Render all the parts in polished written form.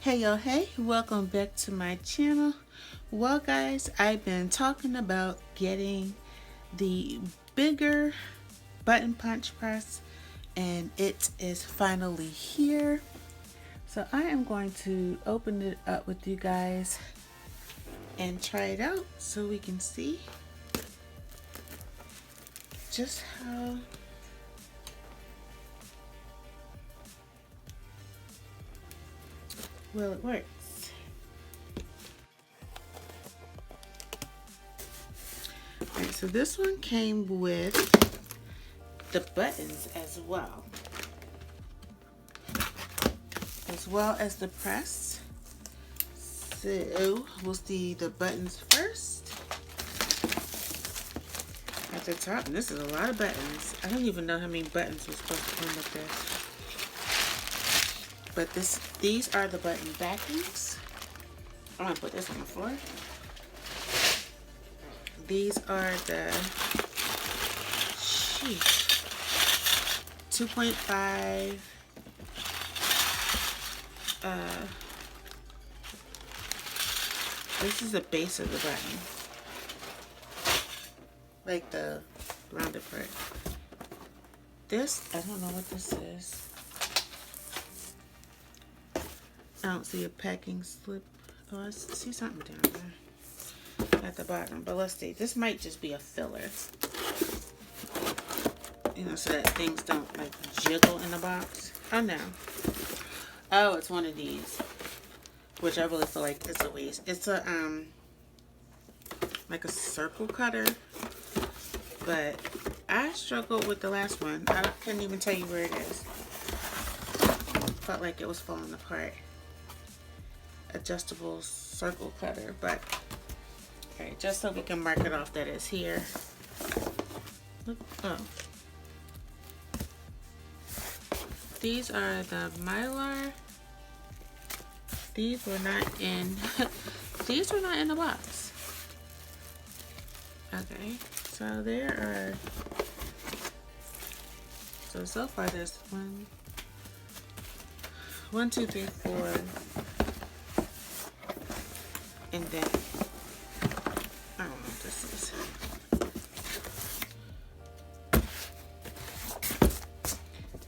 Hey yo, hey, welcome back to my channel. Well guys, I've been talking about getting the bigger button punch press and it is finally here. So I am going to open it up with you guys and try it out so we can see just how well it works. Alright, so this one came with the buttons as well as the press. So we'll see the buttons first. At the top, and this is a lot of buttons. I don't even know how many buttons were supposed to come with this. But these are the button backings. I'm gonna put this on the floor. These are the 2.5 this is the base of the button, like the rounded part. This, I don't know what this is. I don't see a packing slip. Oh, I see something down there at the bottom, but let's see. This might just be a filler, you know, so that things don't like jiggle in the box. Oh no. Oh, it's one of these, which I really feel like it's a waste. It's a like a circle cutter, but I struggled with the last one. I couldn't even tell you where it is. Felt like it was falling apart. Adjustable circle cutter, but okay, just so we can mark it off that it's here. Look, oh. These are the Mylar. These were not in these were not in the box. Okay, so there are so far there's 1, 2, 3, 4, and then I don't know what this is.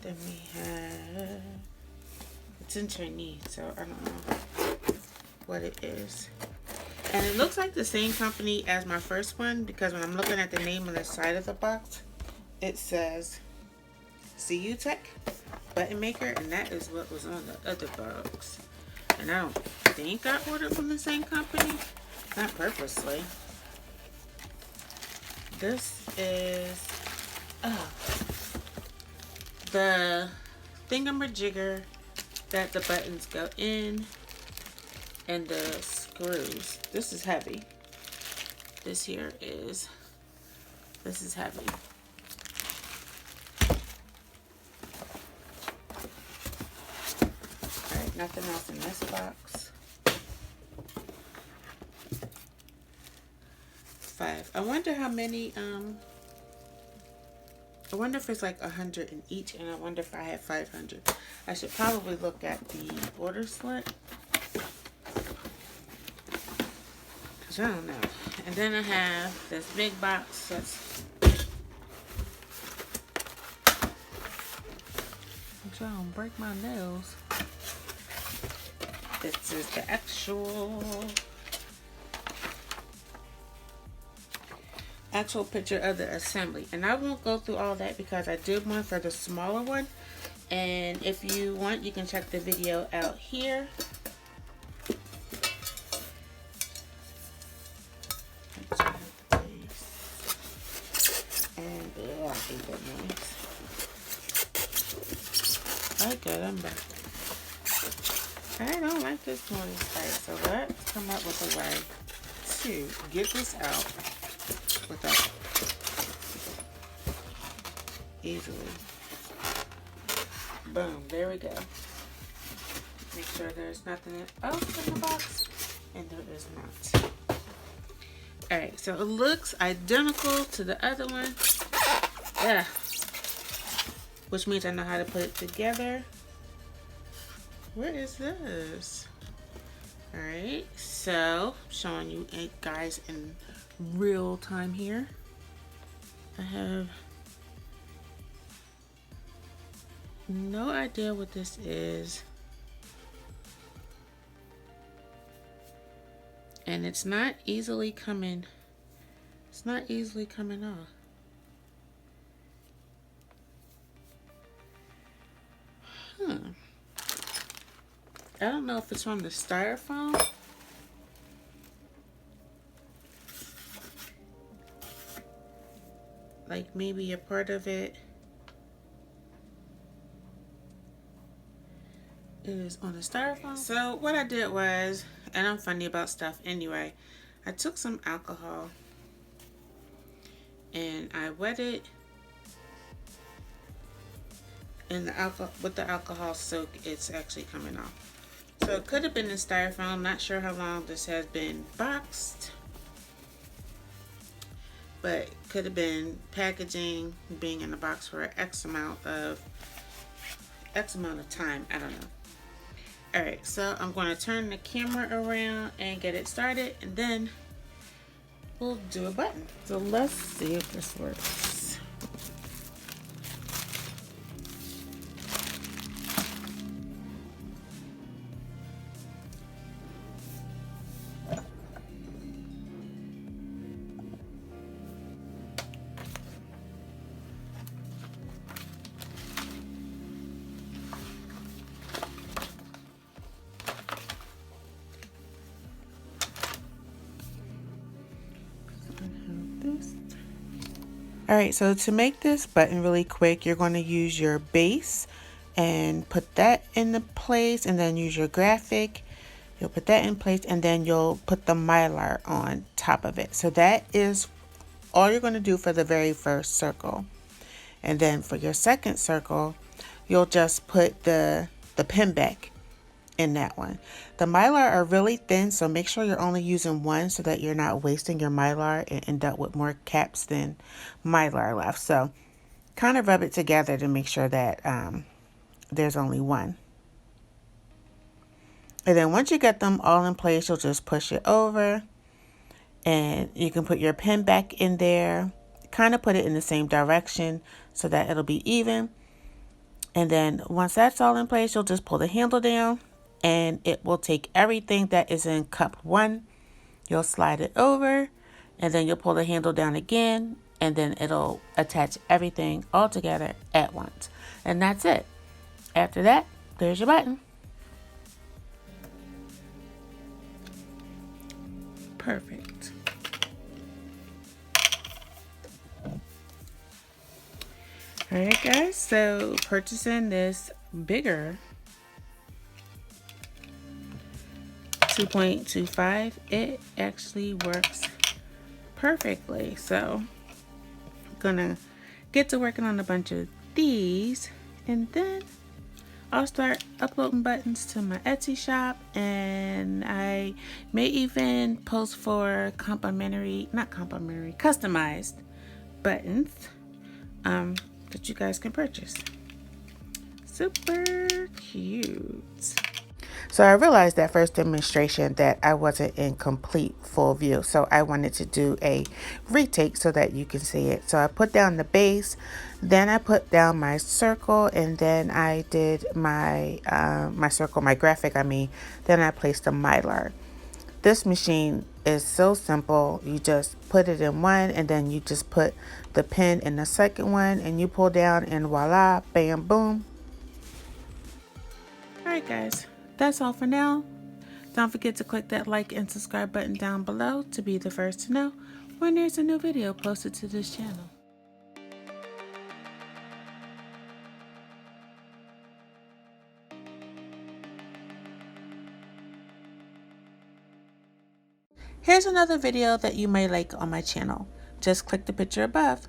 Then we have, it's in Chinese, so I don't know what it is. And it looks like the same company as my first one, because when I'm looking at the name on the side of the box, it says CU Tech Button Maker, and that is what was on the other box. And I don't think I ordered from the same company, not purposely. This is the thingamajigger that the buttons go in, and the screws. This is heavy. This is heavy. Alright, nothing else in this box. 5. I wonder how many, I wonder if it's like 100 in each, and I wonder if I have 500. I should probably look at the order slip, because I don't know. And then I have this big box that's, I'm trying to break my nails. This is the actual picture of the assembly, and I won't go through all that because I did one for the smaller one, and if you want you can check the video out here. And I hate that noise. Okay, I'm back. I don't like this noise. Alright, so let's come up with a way to get this out without easily. Boom, there we go. Make sure there's nothing else in the box, and there is not. Alright, so it looks identical to the other one. Yeah. Which means I know how to put it together. Where is this? Alright, so showing you guys in real time here. I have no idea what this is. And it's not easily coming off. I don't know if it's from the styrofoam. Like maybe a part of it is on the styrofoam. So what I did was, and I'm funny about stuff anyway, I took some alcohol and I wet it, and with the alcohol soak, it's actually coming off. So it could have been in styrofoam. Not sure how long this has been boxed, but could have been packaging, being in the box for X amount of time. I don't know. All right, so I'm going to turn the camera around and get it started, and then we'll do a button. So let's see if this works. All right, so to make this button really quick, you're going to use your base and put that in the place, and then use your graphic. You'll put that in place, and then you'll put the Mylar on top of it. So that is all you're going to do for the very first circle. And then for your second circle, you'll just put the pin back in that one. The Mylar are really thin, so make sure you're only using one so that you're not wasting your Mylar and end up with more caps than Mylar left. So kind of rub it together to make sure that there's only one. And then once you get them all in place, you'll just push it over, and you can put your pin back in there, kind of put it in the same direction so that it'll be even. And then once that's all in place, you'll just pull the handle down, and it will take everything that is in cup 1. You'll slide it over, and then you'll pull the handle down again, and then it'll attach everything all together at once. And that's it. After that, there's your button. Perfect. All right, guys, so purchasing this bigger 2.25, it actually works perfectly. So I'm gonna get to working on a bunch of these, and then I'll start uploading buttons to my Etsy shop, and I may even post for customized buttons that you guys can purchase. Super cute. So I realized that first demonstration that I wasn't in complete full view, so I wanted to do a retake so that you can see it. So I put down the base, then I put down my circle, and then I did my my graphic, then I placed the Mylar. This machine is so simple. You just put it in one, and then you just put the pin in the second one, and you pull down, and voila, bam, boom. All right, guys. That's all for now. Don't forget to click that like and subscribe button down below to be the first to know when there's a new video posted to this channel. Here's another video that you may like on my channel. Just click the picture above.